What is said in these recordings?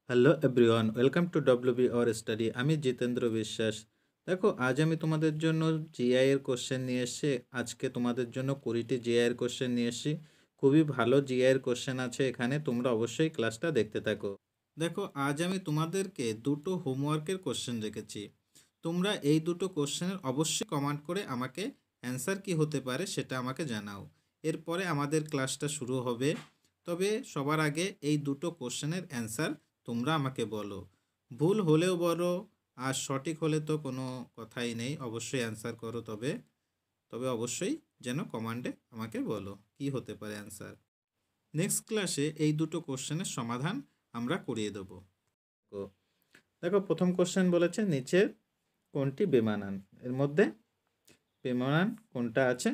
Hello everyone, welcome to WB or study. আমি জিতেন্দ্র বিশ্বাস। দেখো, আজ আমি তোমাদের জন্য জিআই এর কোশ্চেন নিয়ে এসেছি। আজকে তোমাদের জন্য 20টি জিআই এর কোশ্চেন নিয়ে এসেছি। খুবই ভালো জিআই এর কোশ্চেন আছে এখানে, তোমরা অবশ্যই ক্লাসটা দেখতে থাকো। দেখো, আজ আমি তোমাদেরকে দুটো হোমওয়ার্কের কোশ্চেন রেখেছি। তোমরা এই দুটো কোশ্চেনের অবশ্যই কমেন্ট করে আমাকে অ্যান্সার কি হতে পারে সেটা আমাকে জানাও। এরপরে আমাদের ক্লাসটা শুরু হবে। তবে সবার আগে এই দুটো কোশ্চেনের অ্যান্সার তোমরা আমাকে বলো। ভুল হলেও বলো, আর সঠিক হলে তো কোনো কথাই নেই, অবশ্যই অ্যান্সার করো। তবে তবে অবশ্যই যেন কমান্ডে আমাকে বলো কি হতে পারে অ্যান্সার। নেক্সট ক্লাসে এই দুটো কোশ্চেনের সমাধান আমরা করিয়ে দেব। দেখো, প্রথম কোশ্চেন বলেছে নিচের কোনটি বেমানান। এর মধ্যে বেমানান কোনটা আছে,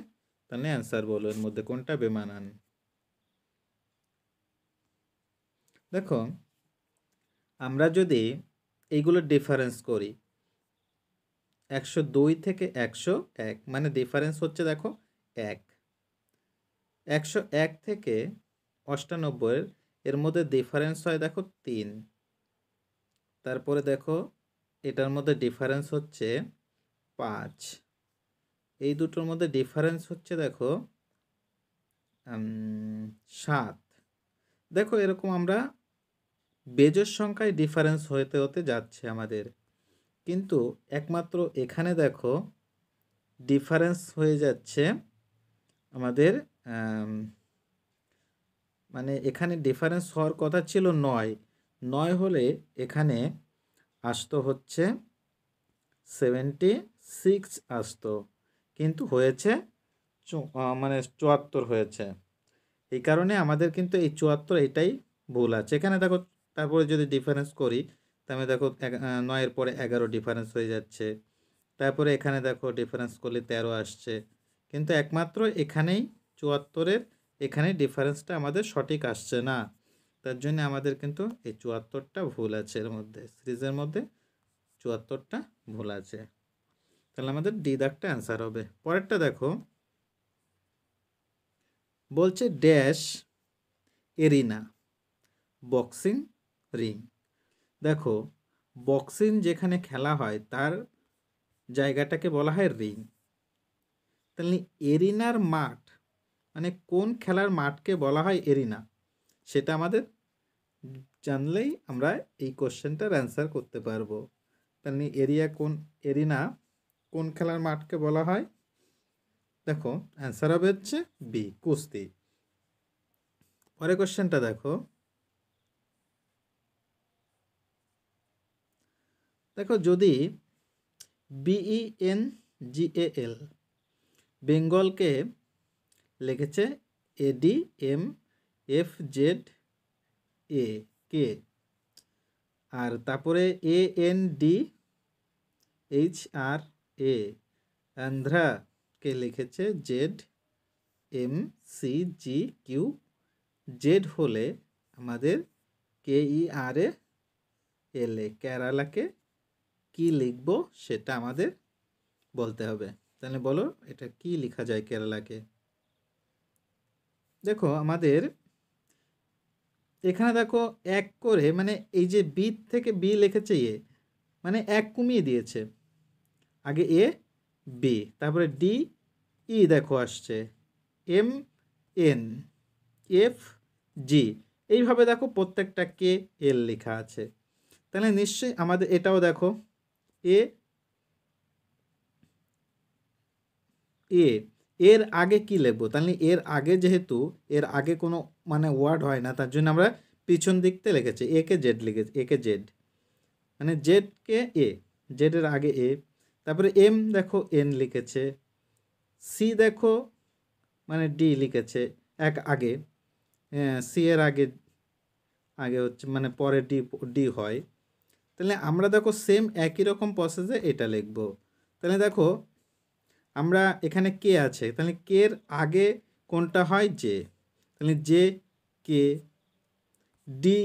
তাহলে অ্যান্সার বলো এর মধ্যে কোনটা বেমানান। দেখো, আমরা যদি এইগুলো ডিফারেন্স করি, 102 থেকে 101 মানে ডিফারেন্স হচ্ছে দেখো 1। 101 থেকে 98 এর মধ্যে ডিফারেন্স হয় দেখো 3। তারপরে দেখো এটার মধ্যে ডিফারেন্স হচ্ছে 5। এই দুটোর মধ্যে ডিফারেন্স হচ্ছে দেখো 7। দেখো, এরকম আমরা বেজোড় সংখ্যায় ডিফারেন্স হতে হতে যাচ্ছে আমাদের, কিন্তু একমাত্র এখানে দেখো ডিফারেন্স হয়ে যাচ্ছে আমাদের, মানে এখানে ডিফারেন্স হওয়ার কথা ছিল 9 হলে এখানে আসতো হচ্ছে 76 আসতো, কিন্তু হয়েছে মানে 74 হয়েছে। এই কারণে আমাদের কিন্তু এই 74 এটাই ভুল আছে এখানে। দেখো, তারপরে যদি ডিফারেন্স করি তাহলে দেখো 9-এর পরে 11 ডিফারেন্স হয়ে যাচ্ছে। তারপরে এখানে দেখো ডিফারেন্স করলে 13 আসছে, কিন্তু একমাত্র এখানেই 74-এর এখানে ডিফারেন্সটা আমাদের সঠিক আসছে না। তার জন্য আমাদের কিন্তু এই 74টা ভুল আছে, এর মধ্যে সিরিজের মধ্যে 74টা ভুল আছে। তাহলে আমাদের ডি দাগটা অ্যান্সার হবে। পরেরটা দেখো, বলছে ড্যাশ এরিনা বক্সিং রিং। দেখো, বক্সিং যেখানে খেলা হয় তার জায়গাটাকে বলা হয় রিং। তাহলে এরিনার মাঠ মানে কোন খেলার মাঠকে বলা হয় এরিনা, সেটা আমাদের জানলেই আমরা এই কোশ্চেনটার অ্যান্সার করতে পারবো। তাহলে এরিনা কোন খেলার মাঠকে বলা হয়? দেখো, অ্যান্সার হবে হচ্ছে বি, কুস্তি। পরে কোশ্চেনটা দেখো, যদি BENGAL বেঙ্গলকে লিখেছে ADMFZA কে, আর তারপরে ANDHRA আন্ধ্রাকে লিখেছে ZMCGQ। জেড হলে আমাদের KERALA কেরালাকে কি লিখব সেটা আমাদের বলতে হবে। তাহলে বলো এটা কি লেখা যায় কেরালাকে। দেখো, আমাদের এখানে দেখো এক করে, মানে এই যে বি থেকে বি লিখেছে মানে এক কমিয়ে দিয়েছে। আগে বি, তারপরে DE দেখো আসছে, MNFG, এইভাবে দেখো প্রত্যেকটা KL লেখা আছে। তাহলে নিশ্চয়ই আমাদের এটাও দেখো এ এর আগে কি লিখবো, তাহলে এর আগে যেহেতু এর আগে কোনো মানে ওয়ার্ড হয় না, তার জন্য আমরা পিছন দিকতে লিখেছি কে জেড লিখেছি, কে জেড মানে জেডকে জেডের আগে তারপরে এম দেখো এন লিখেছে, সি দেখো মানে ডি লিখেছে এক আগে, সি এর আগে আগে হচ্ছে মানে পরে ডি হয়। তাহলে আমরা দেখো সেম একই রকম প্রসেসে এটা লিখব। তাহলে দেখো আমরা এখানে কে আছে, তাহলে কের আগে কোনটা হয় জে, তাহলে জে কে ডি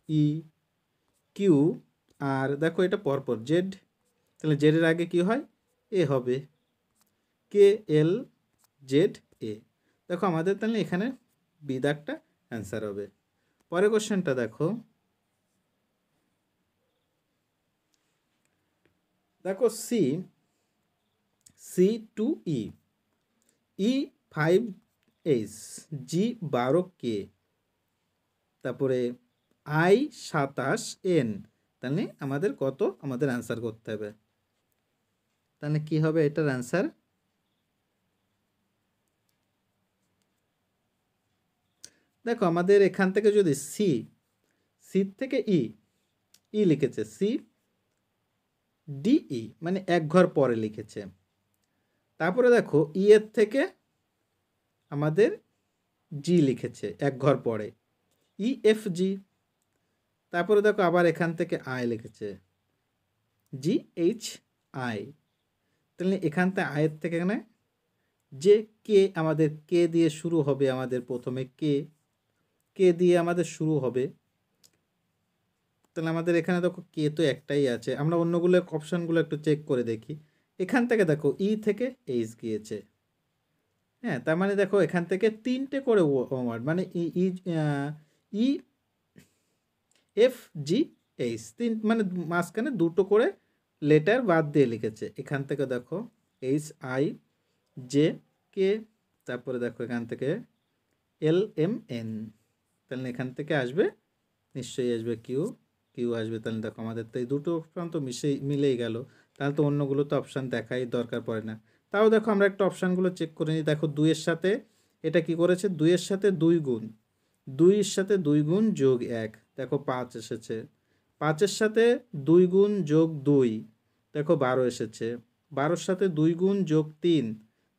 ই কিউ, আর দেখো এটা পরপর জেড, তাহলে জেডের আগে কি হয় হবে, KL ZA। দেখো আমাদের তাহলে এখানে বি দাগটা অ্যান্সার হবে। পরের কোশ্চেনটা দেখো, দেখো সি, সি টু ই, ই 5H, জি 12K, তারপরে আই 27N। তাহলে আমাদের কত, আমাদের অ্যান্সার করতে হবে। তাহলে কি হবে এটার অ্যান্সার? দেখো আমাদের এখান থেকে যদি সি, সি থেকে ই, ই লিখেছে সি ডিই, মানে এক ঘর পরে লিখেছে। তারপরে দেখো ই এর থেকে আমাদের জি লিখেছে এক ঘর পরে, ই এফ জি। তারপরে দেখো আবার এখান থেকে আই লিখেছে, জি এইচ আই। তাহলে এখান থেকে আয়ের থেকে এখানে যে কে, আমাদের কে দিয়ে শুরু হবে, আমাদের প্রথমে কে, কে দিয়ে আমাদের শুরু হবে। তাহলে আমাদের এখানে দেখো কে তো একটাই আছে, আমরা অন্যগুলো অপশানগুলো একটু চেক করে দেখি। এখান থেকে দেখো ই থেকে এইচ গিয়েছে, হ্যাঁ, তার মানে দেখো এখান থেকে তিনটে করে ওয়ার্ড, মানে ই ই ই এফ জি এইচ, তিন, মানে মাঝখানে দুটো করে লেটার বাদ দিয়ে লিখেছে। এখান থেকে দেখো এইচ আই জে কে, তারপরে দেখো এখান থেকে এল এম এন। তাহলে এখান থেকে আসবে, নিশ্চয়ই আসবে কিউ, কিউ আসবে। তাহলে দেখো আমাদের তো এই দুটো অপশান তো মিলেই গেল। তাহলে তো অন্যগুলো তো অপশান দেখাই দরকার পড়ে না। তাও দেখো আমরা একটা অপশানগুলো চেক করে নিই। দেখো দুইয়ের সাথে এটা কি করেছে, দুইয়ের সাথে দুই গুণ, দুইয়ের সাথে দুই গুণ যোগ এক, দেখো 5 এসেছে। 5-এর সাথে দুই গুণ যোগ দুই, দেখো 12 এসেছে। 12-এর সাথে দুই গুণ যোগ তিন,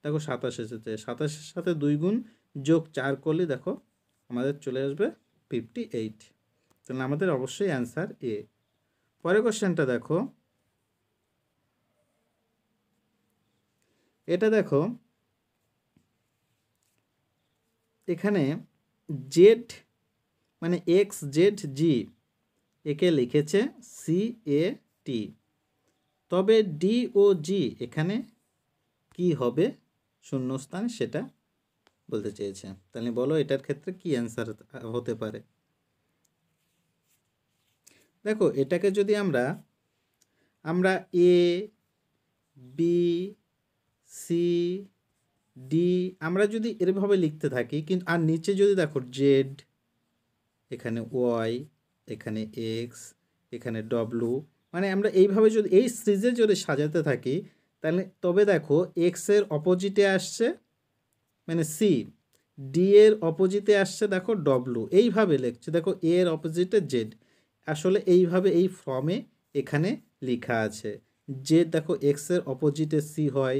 দেখো 27 এসেছে। 27-এর সাথে দুই গুণ যোগ 4 করলে দেখো আমাদের চলে আসবে 58। তাহলে আমাদের অবশ্যই অ্যান্সার এ। পরের কোশ্চেনটা দেখো, এটা দেখো এখানে জেড, মানে এক্স জেড জি, একে লিখেছে সি এ টি, তবে ডি ও জি এখানে কি হবে শূন্যস্থান, সেটা বলতে চেয়েছে। তাহলে বলো এটার ক্ষেত্রে কি অ্যান্সার হতে পারে। দেখো এটাকে যদি আমরা আমরা এ বি সি ডি আমরা যদি এরভাবে লিখতে থাকি, কিন্তু আর নিচে যদি দেখো জেড, এখানে ওয়াই, এখানে এক্স, এখানে ডব্লু, মানে আমরা এইভাবে যদি এই সিরিজে যদি সাজাতে থাকি, তাহলে তবে দেখো এক্সের অপোজিটে আসছে মানে সি, ডি এর অপোজিটে আসছে দেখো ডব্লু, এইভাবে লিখছে। দেখো এ এর অপোজিটে জেড, আসলে এইভাবে এই ফর্মে এখানে লেখা আছে। জেড দেখো এক্সের অপোজিটে সি হয়,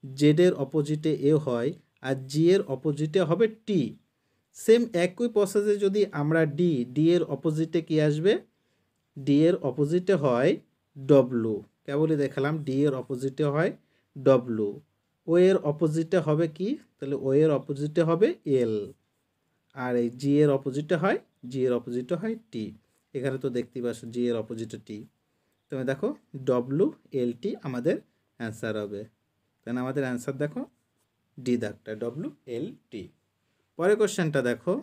জেডের অপোজিটে এ হয়, আর জি এর অপোজিটে হবে টি। সেম একই প্রসেসে যদি আমরা ডি এর অপোজিটে কি আসবে, ডি এর অপোজিটে হয় ডব্লু, কেবলই দেখালাম ডি এর অপোজিটে হয় ডব্লু। ও এর অপোজিটে হবে কি, তাহলে ও এর অপোজিটে হবে এল, আর এই জি এর অপোজিটে হয়, জি এর অপোজিটে হয় টি। এখানে তো দেখতেই পাচ্ছ জি এর অপোজিটে টি, তুমি দেখো ডব্লু এল টি আমাদের অ্যান্সার হবে। তাহলে আমাদের অ্যান্সার দেখো ডি দাগটা, ডব্লু এল টি। পরের কোশ্চেনটা দেখো,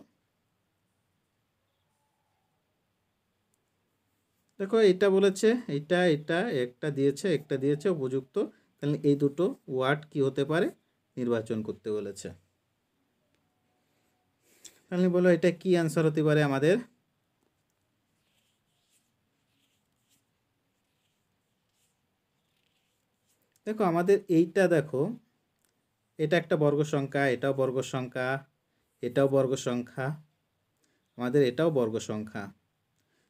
দেখো এটা বলেছে, এটা একটা দিয়েছে, একটা দিয়েছে উপযুক্ত। তাহলে এই দুটো ওয়ার্ড কি হতে পারে নির্বাচন করতে বলেছে। তাহলে বলো এটা কি অ্যান্সার হতে পারে আমাদের। দেখো আমাদের এইটা দেখো, এটা একটা বর্গ সংখ্যা, এটাও বর্গ সংখ্যা, এটাও বর্গ সংখ্যা, আমাদের এটাও বর্গ সংখ্যা।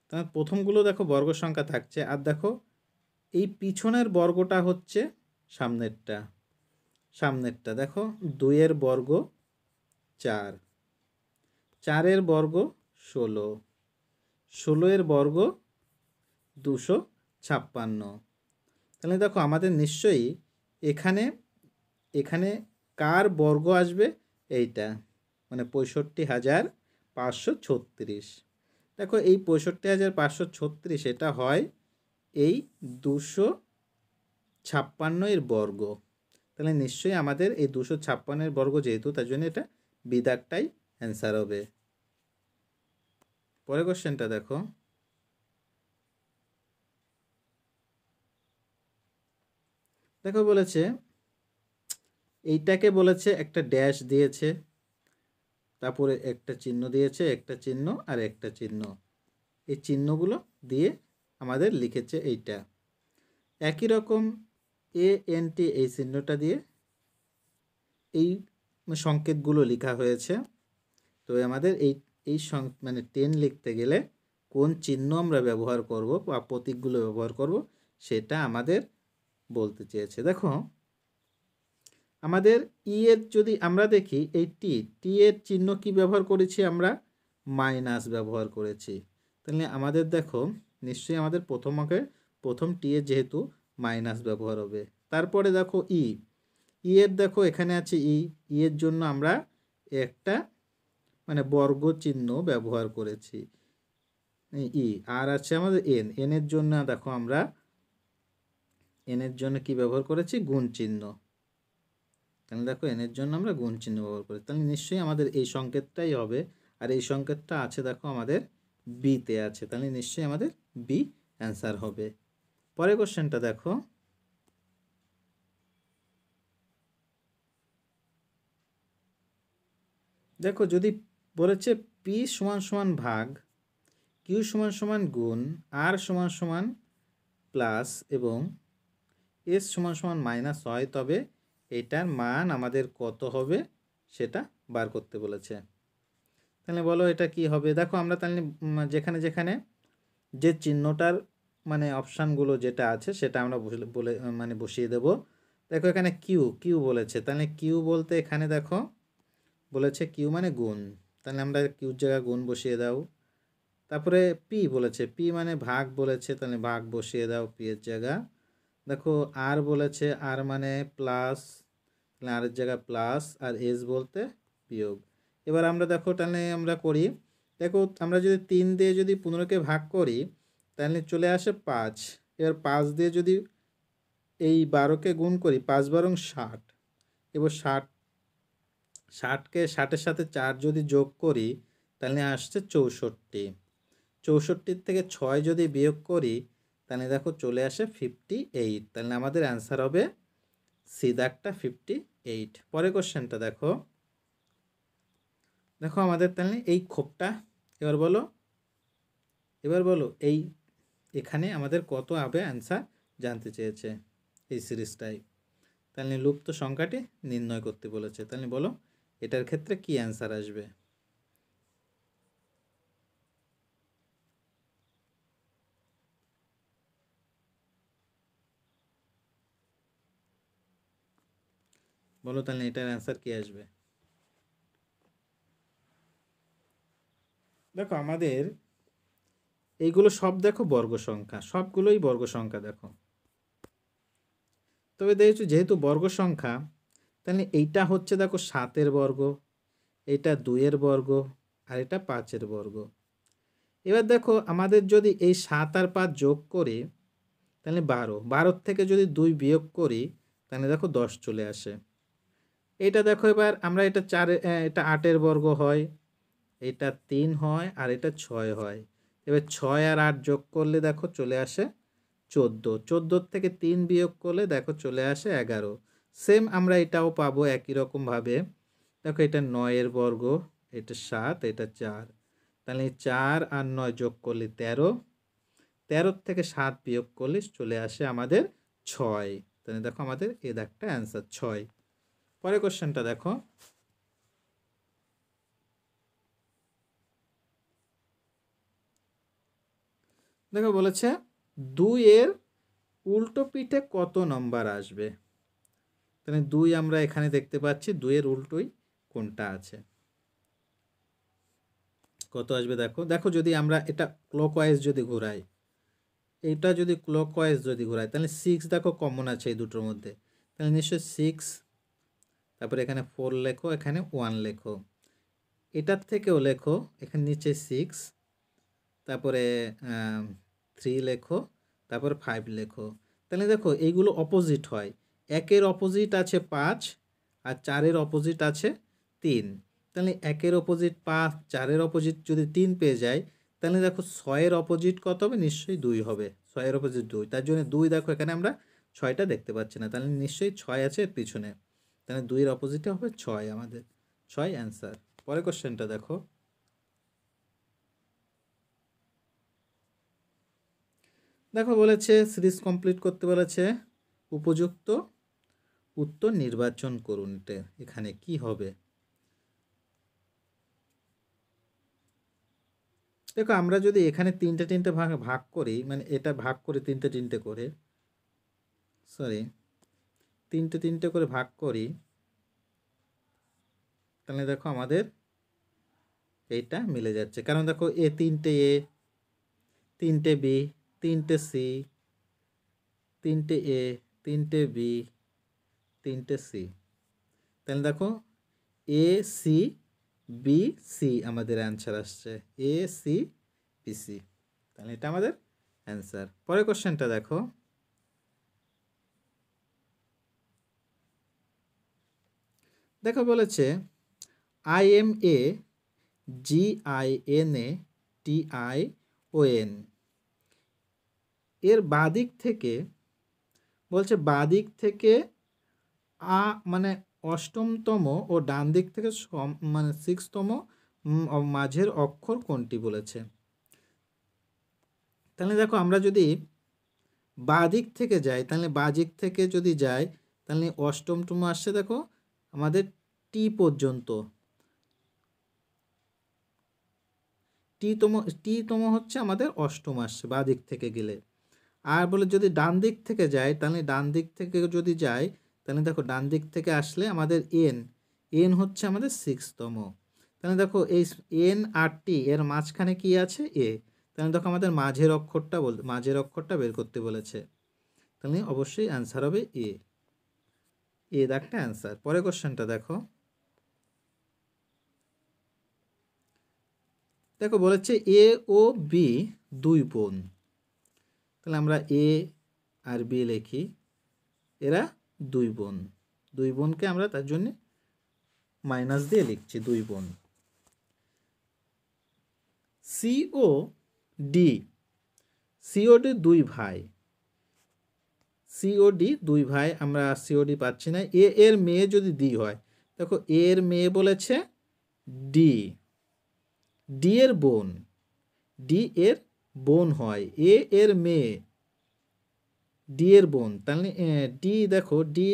তাহলে প্রথমগুলো দেখো বর্গ সংখ্যা থাকছে, আর দেখো এই পিছনের বর্গটা হচ্ছে সামনেরটা। সামনেরটা দেখো 2-এর বর্গ 4, 4-এর বর্গ 16, 16-এর বর্গ 256। তাহলে দেখো আমাদের নিশ্চয়ই এখানে এখানে কার বর্গ আসবে, এইটা, মানে 65,536। দেখো এই 65,536 এটা হয় এই 256-এর বর্গ। তাহলে নিশ্চয়ই আমাদের এই 256-এর বর্গ যেহেতু, তার জন্য এটা বিদাগটাই অ্যান্সার হবে। পরের কোশ্চেনটা দেখো, দেখো বলেছে এইটাকে বলেছে একটা ড্যাশ দিয়েছে, তারপরে একটা চিহ্ন দিয়েছে, একটা চিহ্ন আর একটা চিহ্ন, এই চিহ্নগুলো দিয়ে আমাদের লিখেছে এইটা। একই রকম ANT এই চিহ্নটা দিয়ে এই সংকেতগুলো লেখা হয়েছে। তো আমাদের এই এই মানে 10 লিখতে গেলে কোন চিহ্ন আমরা ব্যবহার করব বা প্রতীকগুলো ব্যবহার করব সেটা আমাদের বলতে চেয়েছে। দেখো আমাদের এর যদি আমরা দেখি এই টি এর চিহ্ন কি ব্যবহার করেছি আমরা, মাইনাস ব্যবহার করেছি। তাহলে আমাদের দেখো নিশ্চয়ই আমাদের প্রথম টি এর যেহেতু মাইনাস ব্যবহার হবে। তারপরে দেখো এর দেখো এখানে আছে এর জন্য আমরা একটা মানে বর্গ চিহ্ন ব্যবহার করেছি আর আছে আমাদের এর জন্য দেখো আমরা এর জন্য কি ব্যবহার করেছি, গুণ চিহ্ন। তাহলে দেখো এর জন্য আমরা গুণ চিহ্ন ব্যবহার করি, তাহলে নিশ্চয়ই আমাদের এই সংকেতটাই হবে। আর এই সংকেতটা আছে দেখো আমাদের বিতে আছে, তাহলে নিশ্চয়ই আমাদের বি অ্যান্সার হবে। পরের কোশ্চেনটা দেখো, দেখো যদি বলেছে পি সমান সমান ভাগ, কিউ সমান সমান গুণ, আর সমান সমান প্লাস এবং এস সমান সমান মাইনাস হয়, তবে এটার মান আমাদের কত হবে সেটা বার করতে বলেছে। তাহলে বলো এটা কি হবে। দেখো আমরা তাহলে যেখানে যেখানে যে চিহ্নটার মানে অপশানগুলো যেটা আছে সেটা আমরা বলে মানে বসিয়ে দেব। দেখো এখানে কিউ বলেছে, তাহলে কিউ বলতে এখানে দেখো বলেছে কিউ মানে গুণ, তাহলে আমরা কিউর জায়গায় গুণ বসিয়ে দাও। তারপরে পি বলেছে, পি মানে ভাগ বলেছে, তাহলে ভাগ বসিয়ে দাও পি এর জায়গা। দেখো আর বলেছে আর মানে প্লাস, তাহলে আর এর জায়গায় প্লাস, আর এস বলতে বিয়োগ। এবার আমরা দেখো তাহলে আমরা করি, দেখো আমরা যদি 3 দিয়ে যদি 15কে ভাগ করি তাহলে চলে আসে 5। এবার 5 দিয়ে যদি এই 12কে গুণ করি, 5 12 60, এবার 60কে 60-এর সাথে 4 যদি যোগ করি তাহলে আসছে 64। 64 থেকে 6 যদি বিয়োগ করি তাহলে দেখো চলে আসে 58। তাহলে আমাদের অ্যান্সার হবে সি দাগটা 58। পরের কোশ্চেনটা দেখো, দেখো আমাদের তাহলে এই খোপটা এবার বলো এই এখানে আমাদের কত হবে অ্যান্সার জানতে চেয়েছে এই সিরিজটাই। তাহলে লুপ্ত সংখ্যাটি নির্ণয় করতে বলেছে, তাহলে বলো এটার ক্ষেত্রে কি অ্যান্সার আসবে। বলো তাহলে এটার অ্যান্সার কি আসবে। দেখো আমাদের এইগুলো সব দেখো বর্গ সংখ্যা, সবগুলোই বর্গ সংখ্যা দেখো। তবে দেখছো যেহেতু বর্গ সংখ্যা তাহলে এইটা হচ্ছে দেখো 7-এর বর্গ, এটা 2-এর বর্গ, আর এটা 5-এর বর্গ। এবার দেখো আমাদের যদি এই 7 আর 5 যোগ করি তাহলে 12 থেকে যদি 2 বিয়োগ করি তাহলে দেখো 10 চলে আসে। এটা দেখো এবার আমরা এটা এটা 8-এর বর্গ হয়, এটা 3 হয়, আর এটা 6 হয়। এবার 6 আর 8 যোগ করলে দেখো চলে আসে 14। 14 থেকে 3 বিয়োগ করলে দেখো চলে আসে 11। সেম আমরা এটাও পাবো একই রকমভাবে। দেখো এটা 9-এর বর্গ, এটা 7, এটা 4, তাহলে 4 আর 9 যোগ করলে 13। 13 থেকে 7 বিয়োগ করলে চলে আসে আমাদের 6। তাহলে দেখো আমাদের এ দাগটা অ্যান্সার 6। পরের কোশ্চেনটা দেখো, দেখো বলেছে 2-এর উল্টো পিঠে কত নম্বর আসবে। তাহলে 2 আমরা এখানে দেখতে পাচ্ছি, 2-এর উল্টোই কোনটা আছে, কত আসবে। দেখো দেখো যদি আমরা এটা ক্লকওয়াইজ যদি ঘোরাই, এটা যদি ক্লকওয়াইজ যদি ঘোরাই তাহলে 6 দেখো কমন আছে এই দুটোর মধ্যে, তাহলে নিশ্চয়ই 6। তারপরে এখানে 4 লেখো, এখানে 1 লেখো, এটার থেকেও লেখো, এখানে নিচে 6, তারপরে 3 লেখো, তারপর 5 লেখো। তাহলে দেখো এইগুলো অপোজিট হয়, 1-এর অপোজিট আছে 5, আর 4-এর অপোজিট আছে 3। তাহলে 1-এর অপোজিট 5, 4-এর অপোজিট যদি 3 পেয়ে যায় তাহলে দেখো 6-এর অপোজিট কত হবে, নিশ্চয়ই 2 হবে। 6-এর অপোজিট 2, তার জন্য 2 দেখো এখানে আমরা 6টা দেখতে পাচ্ছি না, তাহলে নিশ্চয়ই 6 আছে এর পিছনে, তাহলে 2 এর অপোজিটে হবে 6 আমাদের, 6 অ্যান্সার। পরের কোশ্চেনটা দেখো, দেখো বলেছে সিরিজ কমপ্লিট করতে বলেছে, উপযুক্ত উত্তর নির্বাচন করুন। এখানে কি হবে? দেখো আমরা যদি এখানে তিনটে ভাগ ভাগ করি, মানে এটা ভাগ করি তিনটে করে, সরি তিনটে করে ভাগ করি, তাহলে দেখো আমাদের এইটা মিলে যাচ্ছে। কারণ দেখো এ 3টে বি 3টে সি 3টে এ 3টে বি 3টে সি, তাহলে দেখো এ সি বি সি আমাদের অ্যান্সার আসছে, এ সি বি সি, তাহলে এটা আমাদের অ্যান্সার। পরের কোশ্চেনটা দেখো, দেখো বলেছে IMA GINATION এর বাদিক থেকে, বলছে বাদিক থেকে মানে অষ্টমতম ও ডান দিক থেকে মানে 6তম মাঝের অক্ষর কোনটি বলেছে। তাহলে দেখো আমরা যদি বাদিক থেকে যাই, তাহলে বাদিক থেকে যদি যাই, তাহলে অষ্টমতম আসছে দেখো আমাদের টি পর্যন্ত, টিতম হচ্ছে আমাদের অষ্টম আসছে বাদিক থেকে গেলে। আর বলে যদি ডান দিক থেকে যাই, তাহলে ডান দিক থেকে যদি যাই, তাহলে দেখো ডান দিক থেকে আসলে আমাদের এন হচ্ছে আমাদের 6তম। তাহলে দেখো এই এন আর টি এর মাঝখানে কি আছে? এ। তাহলে দেখো আমাদের মাঝের অক্ষরটা বের করতে বলেছে, তাহলে অবশ্যই অ্যান্সার হবে এ দাগটা অ্যান্সার। পরের কোশ্চেনটা দেখো, দেখো বলেছে এ ও বি 2 বোন, তাহলে আমরা এ আর বি লিখি, এরা 2 বোন, 2 বোনকে আমরা তার জন্য মাইনাস দিয়ে লিখছি 2 বোন। সিওডি 2 ভাই, সিওডি 2 ভাই, আমরা সিওডি পাচ্ছি না। এর মেয়ে যদি ডি হয়, দেখো এর মেয়ে বলেছে ডি, ডি এর বোন, ডি এর বোন হয়, এর মেয়ে ডি এর বোন, তাহলে ডি দেখো ডি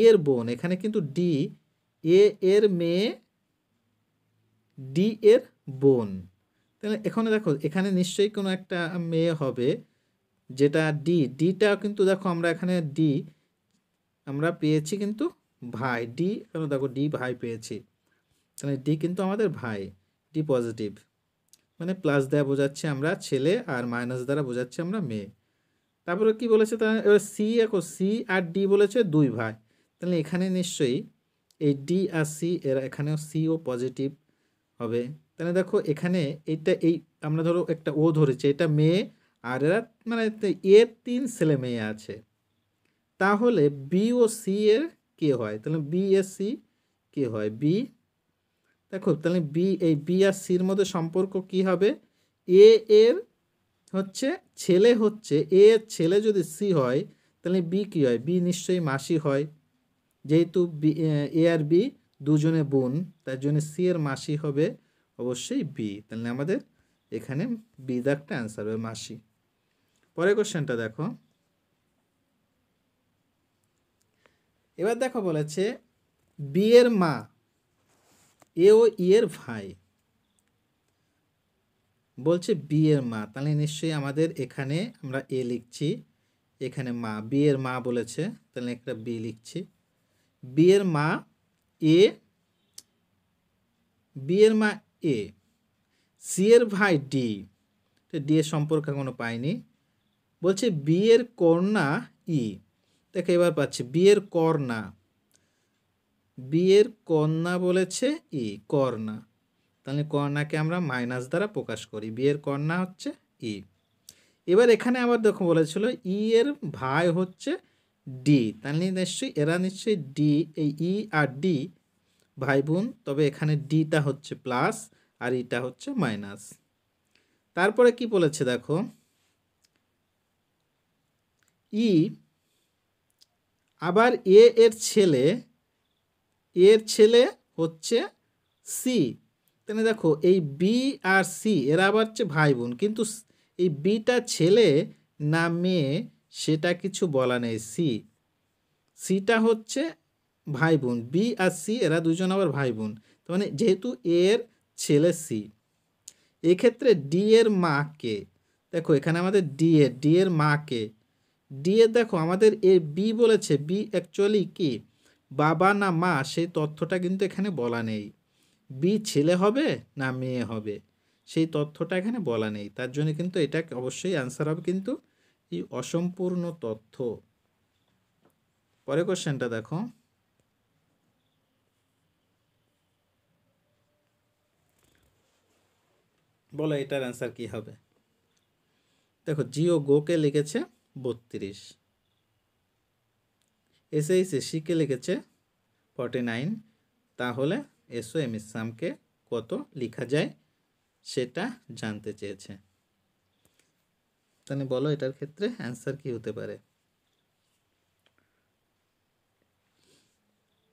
এর বোন, এখানে কিন্তু ডি এর মেয়ে ডি এর বোন, তাহলে এখানে দেখো এখানে নিশ্চয়ই কোনো একটা মেয়ে হবে, যেটা ডিটা কিন্তু দেখো আমরা এখানে ডি আমরা পেয়েছি কিন্তু ভাই, ডি এখানে দেখো ডি ভাই পেয়েছি, তাহলে ডি কিন্তু আমাদের ভাই, ডি পজিটিভ, মানে প্লাস দ্বারা বোঝাচ্ছি আমরা ছেলে আর মাইনাস দ্বারা বোঝাচ্ছি আমরা মেয়ে। তারপরে কি বলেছে, তাহলে এবার সি আর ডি বলেছে 2 ভাই, তাহলে এখানে নিশ্চয়ই এই ডি আর সি এরা এখানেও সিও পজিটিভ হবে। তাহলে দেখো এখানে এই আমরা ধরো একটা ও ধরেছি, এটা মেয়ে, আর এরা মানে এর 3 ছেলে মেয়ে আছে, তাহলে বি ও সি এর কে হয়? তাহলে বি এর সি কে হয়? বি, দেখো তাহলে বি আর সির মধ্যে সম্পর্ক কি হবে? এর হচ্ছে ছেলে হচ্ছে এর ছেলে যদি সি হয়, তাহলে বি কি হয়? বি নিশ্চয়ই মাসি হয়, যেহেতু এ আর বি দুজনে বোন, তার জন্য সি এর মাসি হবে অবশ্যই বি, তাহলে আমাদের এখানে বি দাগটা অ্যান্সার হবে মাসি। পরের কোশ্চেনটা দেখো, এবার দেখো বলেছে বি এর মা এ ও ই এর ভাই, বলছে বি এর মা, তাহলে নিশ্চয়ই আমাদের এখানে আমরা এ লিখছি, এখানে মা, বি এর মা বলেছে, তাহলে একটা বি লিখছি। বি এর মা এ, বি এর মা এ, সি এর ভাই ডি, ডি এর সম্পর্ক এখনো পাইনি। বলছে বি এর কন্যা ই, দেখো এবার পাচ্ছি বি এর কন্যা, বি এর কন্যা বলেছে ই, কন্যা, তাহলে কন্যাকে আমরা মাইনাস দ্বারা প্রকাশ করি, বি এর কন্যা হচ্ছে ই। এবার এখানে আবার দেখো বলেছিল ই এর ভাই হচ্ছে ডি, তাহলে নিশ্চয়ই এরা নিশ্চয়ই ডি, এই ই আর ডি ভাই বোন, তবে এখানে ডিটা হচ্ছে প্লাস আর ইটা হচ্ছে মাইনাস। তারপরে কি বলেছে দেখো, ই আবার এর ছেলে হচ্ছে সি। তাহলে দেখো এই বি আর সি এরা আবার হচ্ছে ভাই বোন, কিন্তু এই বিটা ছেলে না মেয়ে সেটা কিছু বলা নেই। সিটা হচ্ছে ভাই বোন, বি আর সি এরা দুজন আবার ভাই বোন। তার মানে যেহেতু এর ছেলে সি, এক্ষেত্রে ডি এর মা কে? দেখো এখানে আমাদের ডি এর মা কে? ডি এর দেখো আমাদের এ বি বলেছে, বি অ্যাকচুয়ালি কি বাবা না মা সেই তথ্যটা কিন্তু এখানে বলা নেই। বি ছেলে হবে না মেয়ে হবে সেই তথ্যটা এখানে বলা নেই, তার জন্য কিন্তু এটা অবশ্যই অ্যান্সার হবে কিন্তু এই অসম্পূর্ণ তথ্য। পরের কোশ্চেনটা দেখো, বলো এটার অ্যান্সার কি হবে? দেখো জিও গোকে লিখেছে 32, সিকে লিখেছে 49, তাহলে এসও এম ইসলামকে কত লেখা যায় সেটা জানতে চেয়েছে। তাহলে বলো এটার ক্ষেত্রে অ্যান্সার কি হতে পারে?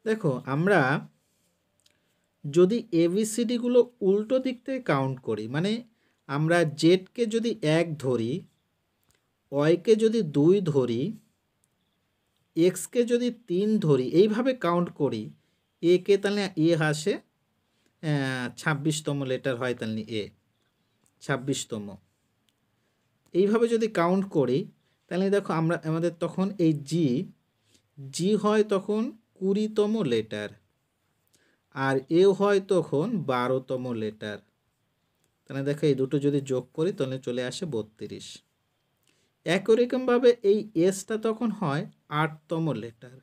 দেখো আমরা যদি এবিসিডিগুলো উল্টো দিক থেকে কাউন্ট করি, মানে আমরা জেডকে যদি 1 ধরি, ওয়াইকে যদি 2 ধরি, এক্সকে যদি 3 ধরি, এইভাবে কাউন্ট করি, একে তাহলে এ আসে 26তম লেটার হয়, তাহলে এ 26তম। এইভাবে যদি কাউন্ট করি তাহলে দেখো আমাদের তখন এই জি হয় তখন 20তম লেটার, আর এ হয় তখন 12তম লেটার। তাহলে দেখো এই দুটো যদি যোগ করি তাহলে চলে আসে 32। একই রকমভাবে এই এসটা তখন হয় 8তম লেটার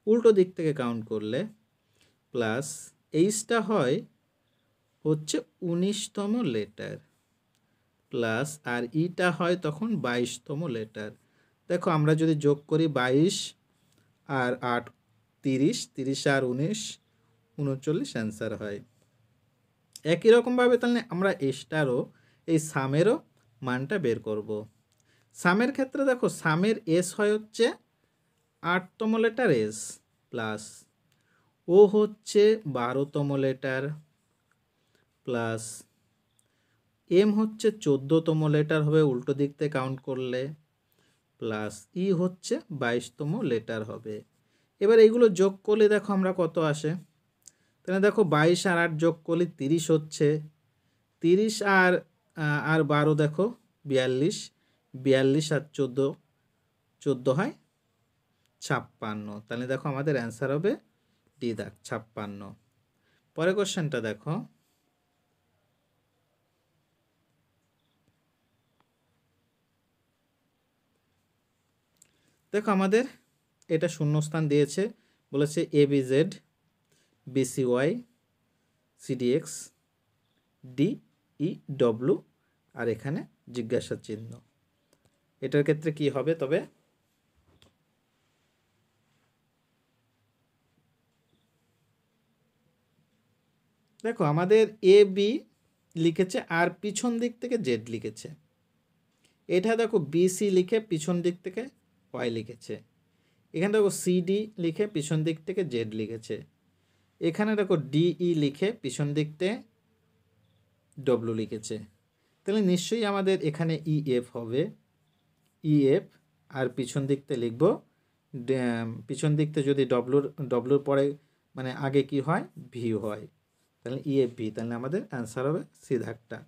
উল্টো দিক থেকে কাউন্ট করলে, প্লাস এইচটা হয় হচ্ছে 19তম লেটার, প্লাস আর ইটা হয় তখন 22তম লেটার। দেখো আমরা যদি যোগ করি 22 আর 8 30, 30 আর 19 39 অ্যান্সার হয়। একই রকমভাবে তাহলে আমরা এসটারও এই সামেরও মানটা বের করব। সামের ক্ষেত্রে দেখো সামের এস হয় হচ্ছে 8তম লেটার এস, প্লাস ও হচ্ছে 12তম লেটার, প্লাস এম হচ্ছে 14তম লেটার হবে উল্টো দিক থেকে কাউন্ট করলে, প্লাস ই হচ্ছে 22তম লেটার হবে। এবার এইগুলো যোগ করলে দেখো আমরা কত আসে, তাহলে দেখো 22 আর 8 যোগ করলে 30 হচ্ছে, 30 আর 12 দেখো 42, 42 আর 14 হয় 56। তাহলে দেখো আমাদের অ্যান্সার হবে ডি দাগ 56। পরের কোশ্চেনটা দেখো, দেখো আমাদের এটা শূন্যস্থান দিয়েছে, বলেছে এবিজেড বিসিওয়াই সিডিএক্স ডিইডব্লিউ আর এখানে জিজ্ঞাসা চিহ্ন। এটার ক্ষেত্রে কি হবে তবে? দেখো আমাদের এ বি লিখেছে আর পিছন দিক থেকে জেড লিখেছে, এটা দেখো বিসি লিখে পিছন দিক থেকে ওয়াই লিখেছে, এখানে দেখো সিডি লিখে পিছন দিক থেকে জেড লিখেছে, এখানে দেখো ডিই লিখে পিছন দিক থেকে ডব্লু লিখেছে। তাহলে নিশ্চয়ই আমাদের এখানে ইএফ হবে, ইএফ আর পিছন দিক থেকে লিখব পিছন দিক থেকে যদি ডব্লুর পরে মানে আগে কি হয় ভি হয়, তাহলে ইএফ ভি, তাহলে আমাদের অ্যান্সার হবে সি ধাকটা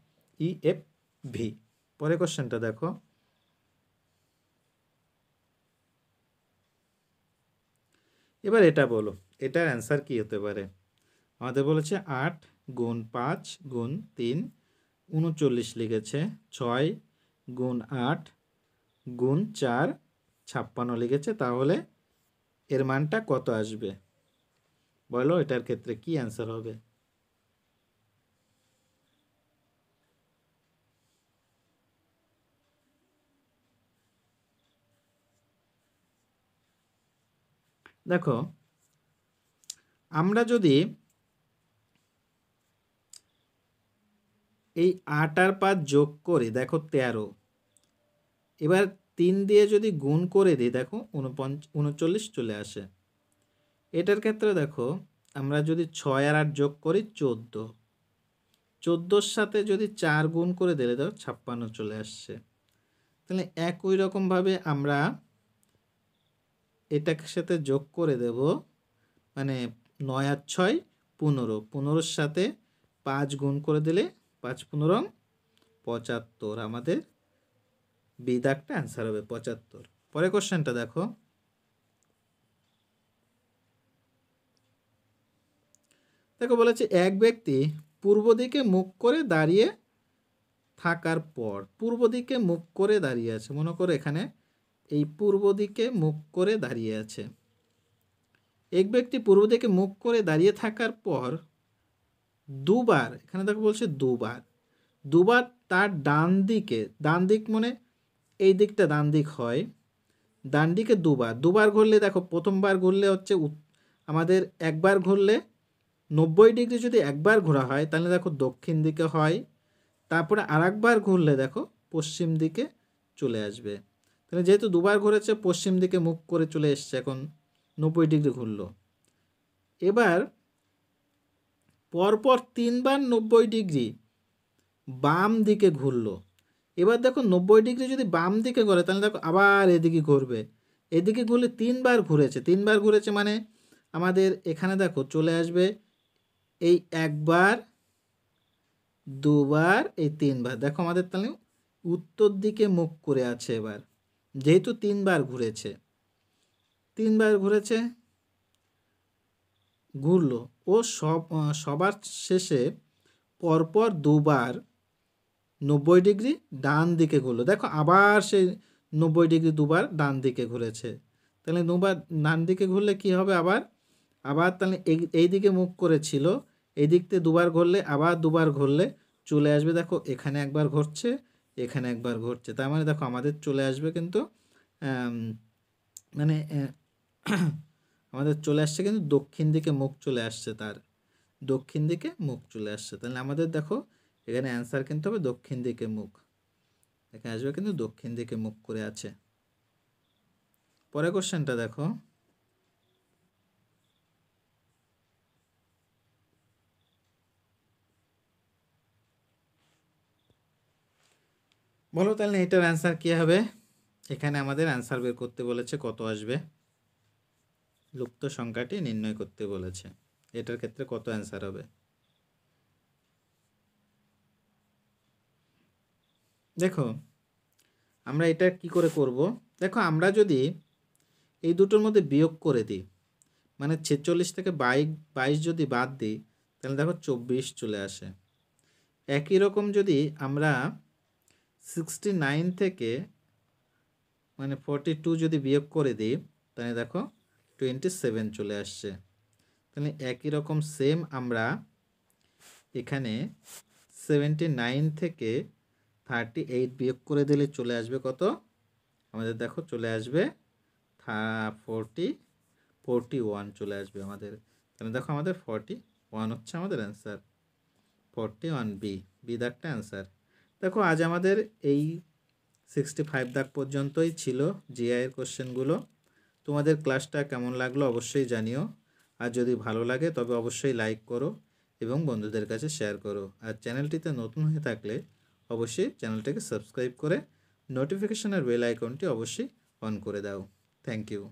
ইএফ ভি। পরে কোশ্চেনটা দেখো, এবার এটা বলো এটার অ্যান্সার কি হতে পারে? আমাদের বলেছে 8 গুণ 5 গুণ 3 39 লিখেছে, 6 গুণ 8 গুণ 4 56 লিখেছে, তাহলে এর মানটা কত আসবে বলো এটার ক্ষেত্রে কি অ্যান্সার হবে? দেখো আমরা যদি এই 8 আর 5 যোগ করি দেখো 13, এবার 3 দিয়ে যদি গুণ করে দিই দেখো 39 চলে আসে। এটার ক্ষেত্রে দেখো আমরা যদি 6 আর 8 যোগ করি 14, 14 সাথে যদি 4 গুণ করে দিলে দেখো 56 চলে আসছে। তাহলে একই রকমভাবে আমরা এটার সাথে যোগ করে দেব, মানে 9 আর 6 15, 15-র সাথে 5 গুণ করে দিলে 5 15 75, আমাদের বি দাগটা অ্যান্সার হবে 75। পরের কোশ্চেনটা দেখো, দেখো বলেছে এক ব্যক্তি পূর্ব দিকে মুখ করে দাঁড়িয়ে থাকার পর, পূর্ব দিকে মুখ করে দাঁড়িয়ে আছে, মনে করো এখানে এই পূর্ব দিকে মুখ করে দাঁড়িয়ে আছে। এক ব্যক্তি পূর্ব দিকে মুখ করে দাঁড়িয়ে থাকার পর দুবার, এখানে দেখো বলছে দুবার তার ডান দিকে, ডান দিক মানে এই দিকটা ডান দিক হয়, ডান দিকে দুবার ঘুরলে দেখো প্রথমবার ঘুরলে হচ্ছে আমাদের একবার ঘুরলে 90 ডিগ্রি যদি একবার ঘোরা হয় তাহলে দেখো দক্ষিণ দিকে হয়, তারপরে আরেকবার ঘুরলে দেখো পশ্চিম দিকে চলে আসবে। তাহলে যেহেতু দুবার ঘুরেছে পশ্চিম দিকে মুখ করে চলে এসছে, এখন 90 ডিগ্রি ঘুরলো। এবার পরপর 3 বার 90 ডিগ্রি বাম দিকে ঘুরলো। এবার দেখো 90 ডিগ্রি যদি বাম দিকে ঘোরে তাহলে দেখো আবার এদিকে ঘুরবে, এদিকে ঘুরলে 3 বার ঘুরেছে, 3 বার ঘুরেছে মানে আমাদের এখানে দেখো চলে আসবে এই একবার, দুবার, এই 3 বার। দেখো আমাদের তাহলে উত্তর দিকে মুখ করে আছে। এবার যেহেতু 3 বার ঘুরেছে, 3 বার ঘুরেছে ঘুরলো, ও সবার শেষে পরপর দুবার 90 ডিগ্রি ডান দিকে ঘুরলো। দেখো আবার সেই 90 ডিগ্রি দুবার ডান দিকে ঘুরেছে। তাহলে দুবার ডান দিকে ঘুরলে কি হবে, আবার তাহলে এই দিকে মুখ করেছিল, এই দিক থেকে দুবার ঘুরলে আবার দুবার ঘুরলে চলে আসবে, দেখো এখানে একবার ঘুরছে, এখানে একবার ঘুরছে, তার মানে দেখো আমাদের চলে আসবে কিন্তু মানে আমাদের চলে আসছে কিন্তু দক্ষিণ দিকে মুখ চলে আসছে, তার দক্ষিণ দিকে মুখ চলে আসছে। তাহলে আমাদের দেখো এখানে অ্যান্সার কিন্তু হবে দক্ষিণ দিকে মুখ, এখানে আসবে কিন্তু দক্ষিণ দিকে মুখ করে আছে। পরের কোশ্চেনটা দেখো, বলো তাহলে এটার অ্যান্সার কী হবে। এখানে আমাদের অ্যান্সার বের করতে বলেছে, কত আসবে, লুপ্ত সংখ্যাটি নির্ণয় করতে বলেছে, এটার ক্ষেত্রে কত অ্যান্সার হবে। দেখো আমরা এটা কি করে করব, দেখো আমরা যদি এই দুটোর মধ্যে বিয়োগ করে দিই, মানে 46 থেকে 22 যদি বাদ দিই তাহলে দেখো 24 চলে আসে। একই রকম যদি আমরা 69 থেকে মানে 42 যদি বিয়োগ করে দিই তাহলে দেখো 27 চলে আসছে। তাহলে একই রকম সেম আমরা এখানে 79 থেকে 38 বিয়োগ করে দিলে চলে আসবে কত, আমাদের দেখো চলে আসবে 41 চলে আসবে আমাদের। তাহলে দেখো আমাদের 41 হচ্ছে আমাদের অ্যান্সার, 41 বি দাগটা অ্যান্সার। দেখো আজ আমাদের এই 65 দাগ পর্যন্তই ছিল জিআইয়ের কোশ্চেনগুলো। তোমাদের ক্লাসটা কেমন লাগলো অবশ্যই জানিও, আর যদি ভালো লাগে তবে অবশ্যই লাইক করো এবং বন্ধুদের কাছে শেয়ার করো। আর চ্যানেলটিতে নতুন হয়ে থাকলে অবশ্যই চ্যানেলটাকে সাবস্ক্রাইব করে নোটিফিকেশনের বেল আইকনটি অবশ্যই অন করে দাও। Thank you.